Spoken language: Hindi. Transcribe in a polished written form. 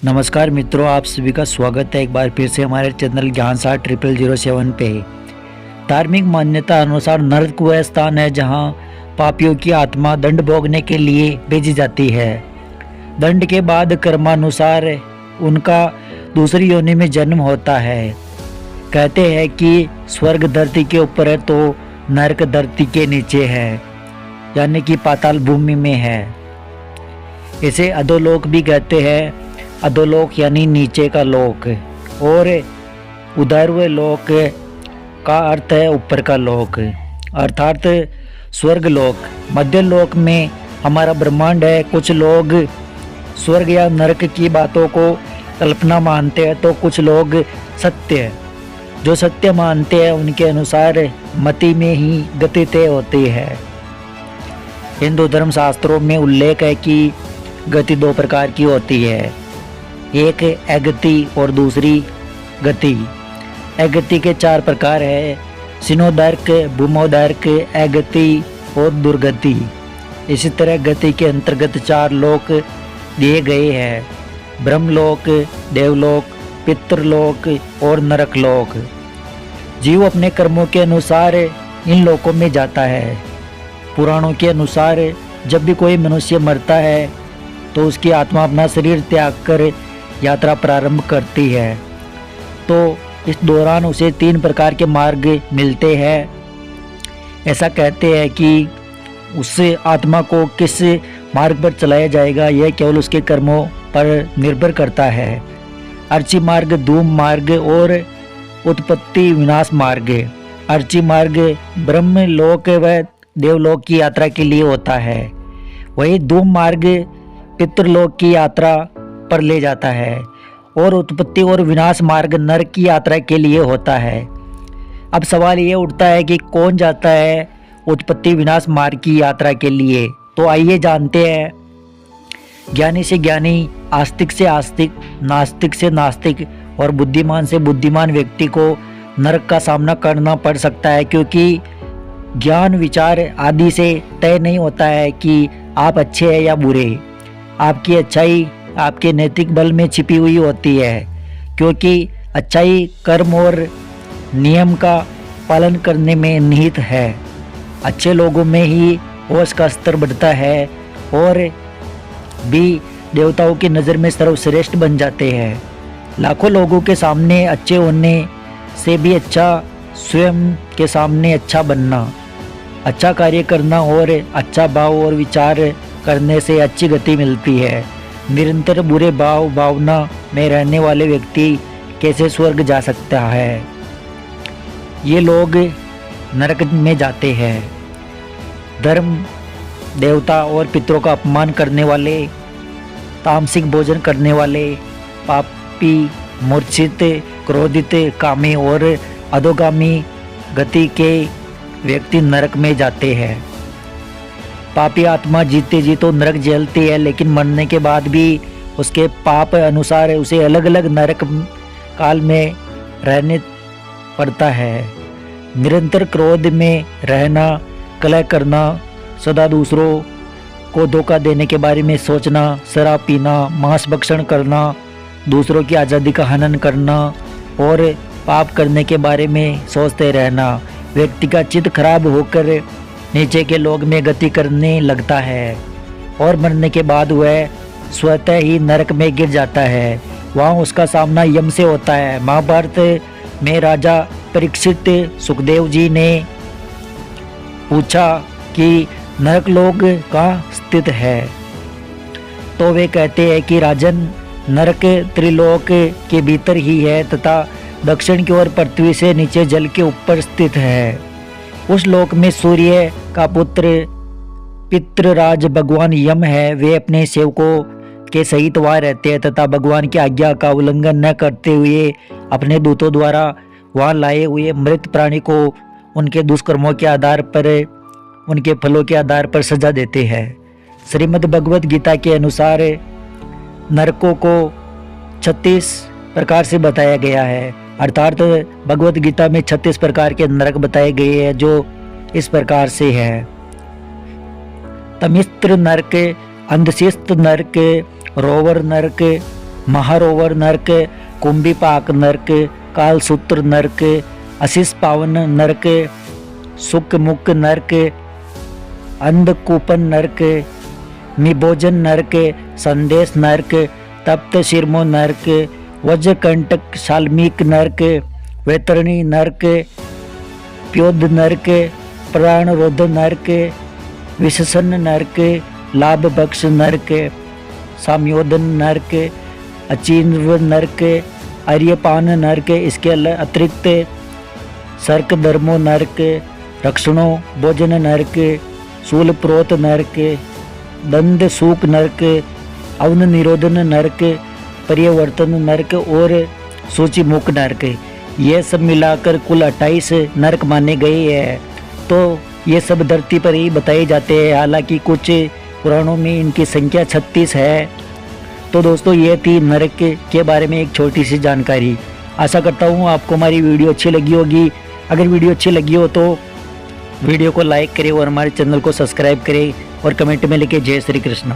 नमस्कार मित्रों, आप सभी का स्वागत है एक बार फिर से हमारे चैनल ज्ञान 600007 पे। धार्मिक मान्यता अनुसार नरक वह स्थान है जहां पापियों की आत्मा दंड भोगने के लिए भेजी जाती है। दंड के बाद कर्मानुसार उनका दूसरी योनि में जन्म होता है। कहते हैं कि स्वर्ग धरती के ऊपर है तो नरक धरती के नीचे है, यानी कि पाताल भूमि में है। इसे अधोलोक भी कहते हैं। अधोलोक यानी नीचे का लोक, और उधर्व लोक का अर्थ है ऊपर का लोक, अर्थात स्वर्ग लोक। मध्य लोक में हमारा ब्रह्मांड है। कुछ लोग स्वर्ग या नरक की बातों को कल्पना मानते हैं तो कुछ लोग सत्य। जो सत्य मानते हैं उनके अनुसार मति में ही गति तय होती है। हिंदू धर्म शास्त्रों में उल्लेख है कि गति दो प्रकार की होती है, एक अगति और दूसरी गति। अगति के 4 प्रकार है: सिनोदर्क, भूमोदर्क, अगति और दुर्गति। इसी तरह गति के अंतर्गत 4 लोक दिए गए हैं: ब्रह्मलोक, देवलोक, पितृलोक और नरकलोक। जीव अपने कर्मों के अनुसार इन लोकों में जाता है। पुराणों के अनुसार जब भी कोई मनुष्य मरता है तो उसकी आत्मा अपना शरीर त्याग कर यात्रा प्रारंभ करती है। तो इस दौरान उसे 3 प्रकार के मार्ग मिलते हैं। ऐसा कहते हैं कि उससे आत्मा को किस मार्ग पर चलाया जाएगा यह केवल उसके कर्मों पर निर्भर करता है। अर्ची मार्ग, धूम मार्ग और उत्पत्ति विनाश मार्ग। अर्ची मार्ग ब्रह्मलोक व देवलोक की यात्रा के लिए होता है। वही धूम मार्ग पितृलोक की यात्रा पर ले जाता है, और उत्पत्ति और विनाश मार्ग नरक की यात्रा के लिए होता है। अब सवाल ये उठता है कि कौन जाता है उत्पत्ति विनाश मार्ग की यात्रा के लिए। तो आइए जानते हैं। ज्ञानी से ज्ञानी, आस्तिक से आस्तिक, नास्तिक से नास्तिक और बुद्धिमान से बुद्धिमान व्यक्ति को नरक का सामना करना पड़ सकता है, क्योंकि ज्ञान विचार आदि से तय नहीं होता है कि आप अच्छे हैं या बुरे। आपकी अच्छाई आपके नैतिक बल में छिपी हुई होती है, क्योंकि अच्छाई कर्म और नियम का पालन करने में निहित है। अच्छे लोगों में ही होश का स्तर बढ़ता है और भी देवताओं की नज़र में सर्वश्रेष्ठ बन जाते हैं। लाखों लोगों के सामने अच्छे होने से भी अच्छा स्वयं के सामने अच्छा बनना, अच्छा कार्य करना और अच्छा भाव और विचार करने से अच्छी गति मिलती है। निरंतर बुरे भावना में रहने वाले व्यक्ति कैसे स्वर्ग जा सकता है? ये लोग नरक में जाते हैं। धर्म, देवता और पितरों का अपमान करने वाले, तामसिक भोजन करने वाले, पापी, मूर्छित, क्रोधित, कामी और अधोगामी गति के व्यक्ति नरक में जाते हैं। पापी आत्मा जीते जी तो नरक झेलती है, लेकिन मरने के बाद भी उसके पाप अनुसार उसे अलग अलग नरक काल में रहने पड़ता है। निरंतर क्रोध में रहना, कलह करना, सदा दूसरों को धोखा देने के बारे में सोचना, शराब पीना, मांस भक्षण करना, दूसरों की आज़ादी का हनन करना और पाप करने के बारे में सोचते रहना, व्यक्ति का चित्त खराब होकर नीचे के लोग में गति करने लगता है और मरने के बाद वह स्वतः ही नरक में गिर जाता है। वहाँ उसका सामना यम से होता है। महाभारत में राजा परीक्षित सुखदेव जी ने पूछा कि नरक लोक कहाँ स्थित है, तो वे कहते हैं कि राजन, नरक त्रिलोक के भीतर ही है तथा दक्षिण की ओर पृथ्वी से नीचे जल के ऊपर स्थित है। उस लोक में सूर्य का पुत्र पितृराज भगवान यम है। वे अपने सेवकों के सहित वहाँ रहते हैं तथा भगवान की आज्ञा का उल्लंघन न करते हुए अपने दूतों द्वारा वहाँ लाए हुए मृत प्राणी को उनके दुष्कर्मों के आधार पर, उनके फलों के आधार पर सजा देते हैं। श्रीमद् भगवद गीता के अनुसार नरकों को 36 प्रकार से बताया गया है, अर्थात भगवद गीता में 36 प्रकार के नरक बताए गए हैं, जो इस प्रकार से है: तमिस्त्र नरक, अंधशिस्त नरक, रोवर नरक, महारोवर नरक, कुंभीपाक नरक, कालसूत्र नरक, अशिष पावन नरक, सुख मुख नरक, अंधकूपन नरक, निभोजन नरक, संदेश नरक, तप्त शिरमो नरक, वज्रकंटक शाल्मीक नरक, वैतरणी नरक, प्योद नरक, प्राणरोध नरक, विशसन नरक, लाभ बख्श नरक, साम्योदन नरक, अचीन्व नरक, आर्यपान नरक। इसके अतिरिक्त सर्क धर्मो नरक, रक्षणों भोजन नरक, शूल प्रोत नरक, दंड सूक नरक, अवन निरोधन नरक, पर्यवर्तन नरक और सूची मुख नरक। ये सब मिलाकर कुल 28 नरक माने गए हैं। तो ये सब धरती पर ही बताए जाते हैं, हालांकि कुछ पुराणों में इनकी संख्या 36 है। तो दोस्तों ये थी नरक के बारे में एक छोटी सी जानकारी। आशा करता हूँ आपको हमारी वीडियो अच्छी लगी होगी। अगर वीडियो अच्छी लगी हो तो वीडियो को लाइक करें और हमारे चैनल को सब्सक्राइब करें और कमेंट में लिखे जय श्री कृष्ण।